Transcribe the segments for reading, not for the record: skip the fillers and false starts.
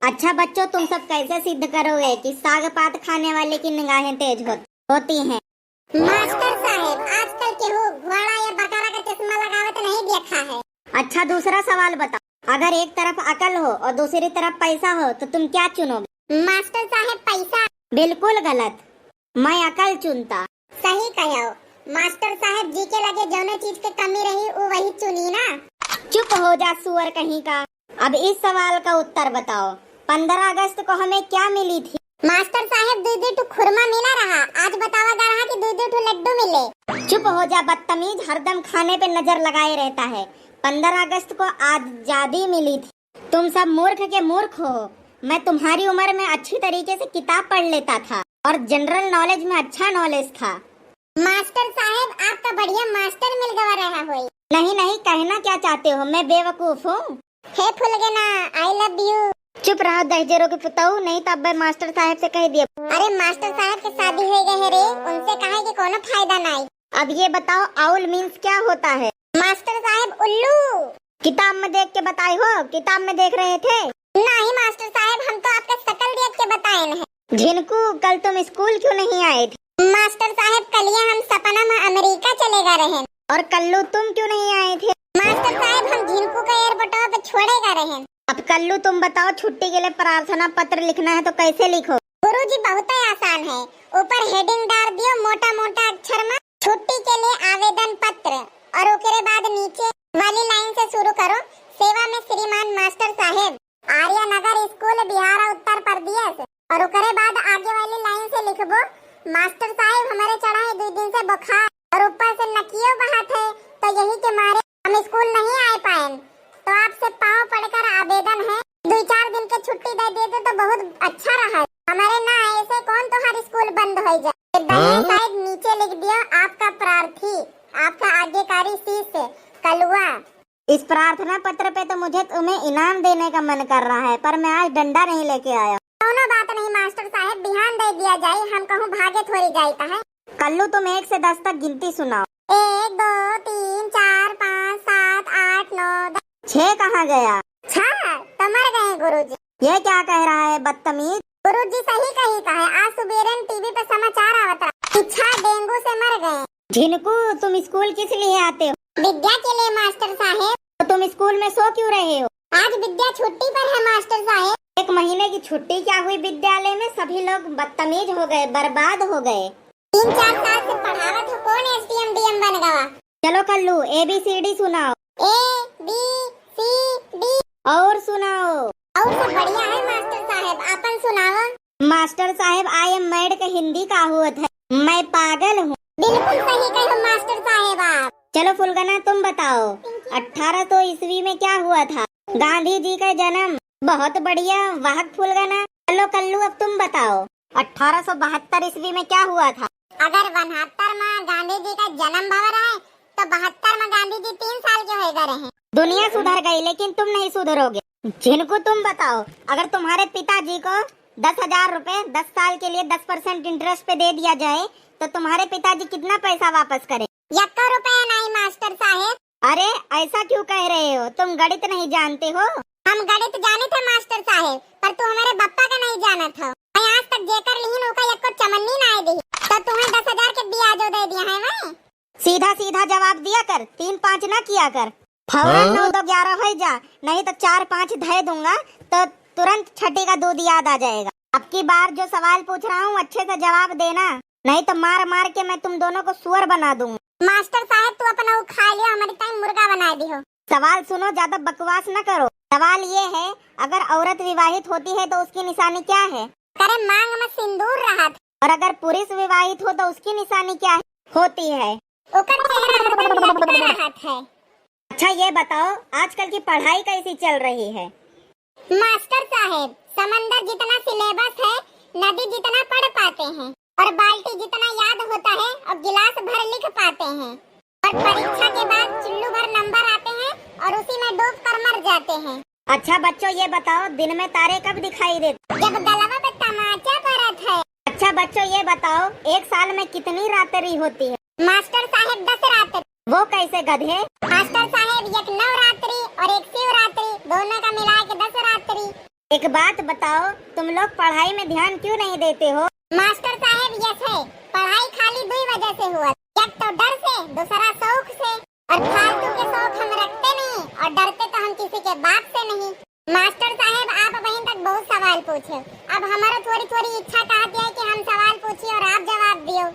अच्छा बच्चों, तुम सब कैसे सिद्ध करोगे कि साग पात खाने वाले की निगाहें तेज होती हैं? मास्टर साहब, आजकल केहू घोड़ा या बकरा का चश्मा लगावत नहीं देखा है। अच्छा, दूसरा सवाल बताओ। अगर एक तरफ अकल हो और दूसरी तरफ पैसा हो तो तुम क्या चुनोगे? मास्टर साहब, पैसा। बिल्कुल गलत, मैं अकल चुनता। सही कहो मास्टर साहब जी के लगे जौने चीज के कमी रही वो वही चुनी ना। चुप हो जा सुअर कहीं का। अब इस सवाल का उत्तर बताओ। 15 अगस्त को हमें क्या मिली थी? मास्टर साहब, दूध टू खुरमा मिला रहा। आज बतावा जा रहा कि दूध टू लड्डू मिले। चुप हो जा बदतमीज, हरदम खाने पे नजर लगाए रहता है। 15 अगस्त को आजादी मिली थी। तुम सब मूर्ख के मूर्ख हो। मैं तुम्हारी उम्र में अच्छी तरीके से किताब पढ़ लेता था और जनरल नॉलेज में अच्छा नॉलेज था। मास्टर साहब, आपका बढ़िया मास्टर मिल गवा रहा हो। नहीं नहीं, कहना क्या चाहते हो? मैं बेवकूफ हूँ? हे फुलगना, आई लव यू। चुप रहो दहजेरों के पुताऊ, नहीं तब मैं मास्टर साहब से कह दिया। अरे मास्टर साहब के शादी हो गए रे, उनसे कहे कि कोनो फायदा नहीं। अब ये बताओ, आउल मीन्स क्या होता है? मास्टर साहब, उल्लू। किताब में देख के बताई हो? किताब में देख रहे थे? नहीं मास्टर साहब, हम तो आपका शकल देख के बताए हैं। झिनकू, कल तुम स्कूल क्यों नहीं आए थे? मास्टर साहब, कल हम सपना में अमेरिका चलेगा रहे। और कल्लू तुम क्यों नहीं आए थे? मास्टर साहब, हम झिनकू को एयरपोर्ट पे छोड़ेगा रहे। अब कल्लू तुम बताओ, छुट्टी के लिए प्रार्थना पत्र लिखना है तो कैसे लिखो? गुरुजी, बहुत ही आसान है। ऊपर हेडिंग डाल दियो मोटा मोटा अक्षर में, छुट्टी के लिए आवेदन पत्र, और उसके बाद नीचे वाली लाइन से शुरू करो, सेवा में श्रीमान मास्टर साहब, आर्या नगर स्कूल, बिहार, उत्तर प्रदेश। और उसके बाद आगे वाली लाइन से लिखबो, मास्टर साहब, हमारे चढ़ा है 2 दिन से बुखार और ऊपर से नकियों बहात है, तो यही के मारे हम स्कूल नहीं आ पाए। तो आपसे पाँव पड़कर आवेदन है, 2-4 दिन की छुट्टी दे देते तो बहुत अच्छा रहा। हमारे ना ऐसे कौन तो हर स्कूल बंद हो जाए। साइड नीचे लिख दिया, आपका प्रार्थी, आपका आज्ञाकारी शिष्य कलुआ। इस प्रार्थना पत्र पे तो मुझे तुम्हें इनाम देने का मन कर रहा है, पर मैं आज डंडा नहीं लेके आया। दोनों बात नहीं मास्टर साहब, बिहान दे दिया जाए, हम कहूँ भागे थोड़ी जाता है। कल्लू, तुम 1 से 10 तक गिनती सुनाओ। 1 2 3 4 5 7 8 9 10। 6 कहाँ गया? 6 तो मर गए गुरुजी। ये क्या कह रहा है बदतमीज? गुरुजी सही कहा। आज सुबेरे टीवी पे समाचार आवत रहा कि 6 डेंगू से मर गए। झिनकू, तुम स्कूल किस लिए आते हो? विद्या के लिए मास्टर साहब। तो तुम स्कूल में सो क्यों रहे हो? आज विद्या छुट्टी पर है मास्टर साहब। 1 महीने की छुट्टी क्या हुई विद्यालय में? सभी लोग बदतमीज हो गए, बर्बाद हो गए। 3-4 साल से पढ़ावत हो, कौन एसडीएम डीएम बन गया? चलो कल्लू, ABCD सुनाओ। ABCD। और सुनाओ। और सब बढ़िया है मास्टर साहब, अपन सुनाओ। मास्टर साहब, आई एम मैड का हिंदी का हुआ था? मैं पागल हूँ। बिल्कुल सही कहो मास्टर साहब आप। चलो फुलगना, तुम बताओ, 1800 ईस्वी में क्या हुआ था? गांधी जी का जन्म। बहुत बढ़िया, वाह फुलगना। चलो कल्लू, अब तुम बताओ, 1872 ईस्वी में क्या हुआ था? अगर 72 में गांधी जी का जन्म भव रहा है तो 72 में गांधी जी 3 साल के हो गए रहे। दुनिया सुधर गई, लेकिन तुम नहीं सुधरोगे। जिनको तुम बताओ, अगर तुम्हारे पिताजी को 10,000 रुपए 10 साल के लिए 10% इंटरेस्ट पे दे दिया जाए तो तुम्हारे पिताजी कितना पैसा वापस करें? 1 रुपया नहीं मास्टर साहब। अरे ऐसा क्यों कह रहे हो? तुम गणित नहीं जानते हो? हम गणित जाने थे मास्टर साहब, पर तू हमारे बप्पा का नहीं जाना था। मैं आज तक जेकर लिहिन ओका एको चमन्नी ना दी, तो तुम्हें 10,000 के ब्याज दे दिया है। मैं सीधा सीधा जवाब दिया कर, 3-5 ना किया कर। फौरन 9-2-11 हो जा, नहीं तो 4-5 धय दूंगा तो तुरंत छठी का दूध याद आ जाएगा। अब की बार जो सवाल पूछ रहा हूँ अच्छे से जवाब देना, नहीं तो मार मार के मैं तुम दोनों को सुअर बना दूंगा। मास्टर साहब, तू अपना वो खा लियो, हमारी टाइम मुर्गा बना दी हो। सवाल सुनो, ज्यादा बकवास न करो। सवाल ये है, अगर औरत विवाहित होती है तो उसकी निशानी क्या है? करे मांग में सिंदूर रहा। और अगर पुरुष विवाहित हो तो उसकी निशानी क्या होती है? ओकर चेहरा राहत है। अच्छा ये बताओ, आजकल की पढ़ाई कैसी चल रही है? मास्टर साहब, समंदर जितना सिलेबस है, नदी जितना पढ़ पाते हैं, और बाल्टी जितना याद होता है और गिलास भर लिख पाते हैं, और परीक्षा के बाद चुल्लू भर नंबर आते हैं और उसी में डूब कर मर जाते हैं। अच्छा बच्चों, ये बताओ, दिन में तारे कब दिखाई देते? जब गलवा पे तमाचा पड़त है। अच्छा बच्चों, ये बताओ, 1 साल में कितनी रात्रि होती है? मास्टर साहब, 10 रात्रि। वो कैसे गधे? मास्टर साहब, एक नवरात्रि और एक शिवरात्रि, दोनों का मिला के 10 रात्रि। एक बात बताओ, तुम लोग पढ़ाई में ध्यान क्यों नहीं देते हो? मास्टर साहब यस है, पढ़ाई खाली दो वजह से हुआ, एक तो डर से, दूसरा शौक से। और फालतू के शौक हम रखते नहीं और डरते तो हम किसी के बाप से नहीं। मास्टर साहब आप वहीं तक बहुत सवाल पूछे, अब हमारा थोड़ी थोड़ी इच्छा कहती है कि हम सवाल पूछिए और आप जवाब दियो।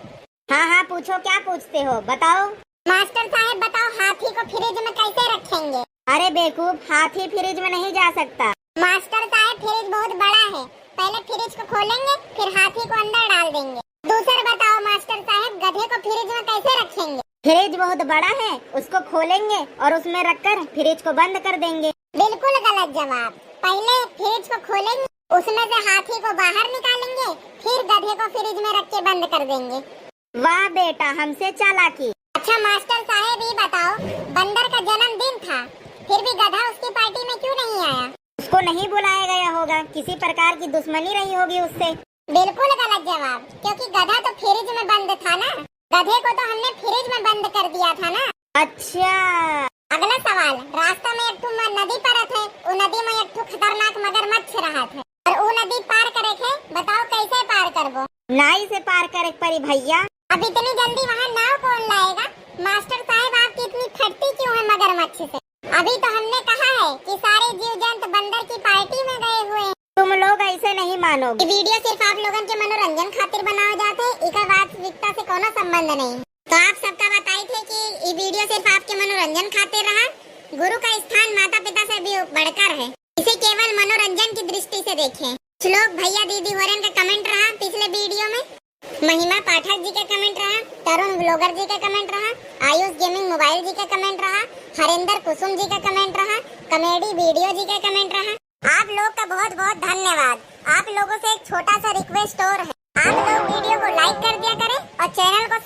हाँ हाँ पूछो, क्या पूछते हो बताओ। मास्टर साहब बताओ, हाथी को फ्रिज में कैसे रखेंगे? अरे बेवकूफ, हाथी फ्रिज में नहीं जा सकता। मास्टर साहब फ्रिज बहुत बड़ा है, पहले फ्रिज को खोलेंगे फिर हाथी को अंदर डाल देंगे। दूसरा बताओ मास्टर साहब, गधे को फ्रिज में कैसे रखेंगे? फ्रिज बहुत बड़ा है, उसको खोलेंगे और उसमें रखकर फ्रिज को बंद कर देंगे। बिल्कुल गलत जवाब। पहले फ्रिज को खोलेंगे, उसमें से हाथी को बाहर निकालेंगे, फिर गधे को फ्रिज में रख के बंद कर देंगे। वाह बेटा, हमसे चालाकी। अच्छा मास्टर साहब ये बताओ, बंदर का जन्मदिन था, फिर भी गधा उसकी पार्टी में क्यों नहीं आया? उसको नहीं बुलाया गया होगा, किसी प्रकार की दुश्मनी रही होगी उससे। बिल्कुल गलत जवाब, क्योंकि गधा तो फ्रिज में बंद था ना, गधे को तो हमने फ्रिज में बंद कर दिया था ना। अच्छा, अगला सवाल, रास्ता में एक नदी परत है, वो नदी में एक खतरनाक मगरमच्छ रहा था और वो नदी पार करे थे, बताओ कैसे पार करबो? नाई से पार करे परी भैया। अब इतनी जल्दी वहाँ नाव कौन लाएगा? मास्टर साहब आपकी इतनी फटती क्यों है मगरमच्छ से? अभी तो हमने कहा है कि सारे जीव जंतु बंदर की पार्टी में गए हुए हैं। तुम लोग ऐसे नहीं मानोगे। ये वीडियो सिर्फ आप लोगों के मनोरंजन खातिर बनाए जाते हैं, इसका वास्तविकता से कोई संबंध नहीं। तो आप सबका बताई थे कि ये वीडियो सिर्फ आपके मनोरंजन खातिर रहा। गुरु का स्थान माता पिता से भी बढ़कर है, इसे केवल मनोरंजन की दृष्टि से देखें। श्लोक भैया दीदी होरन का कमेंट रहा पिछले वीडियो में, महिमा पाठक जी का कमेंट रहा, तरुण ब्लॉगर जी का कमेंट रहा, आयुष गेमिंग मोबाइल जी का कमेंट रहा, हरिंदर कुसुम जी का कमेंट रहा, कॉमेडी वीडियो जी का कमेंट रहा। आप लोग का बहुत बहुत धन्यवाद। आप लोगों से एक छोटा सा रिक्वेस्ट और है, आप लोग वीडियो को लाइक कर दिया करें और चैनल को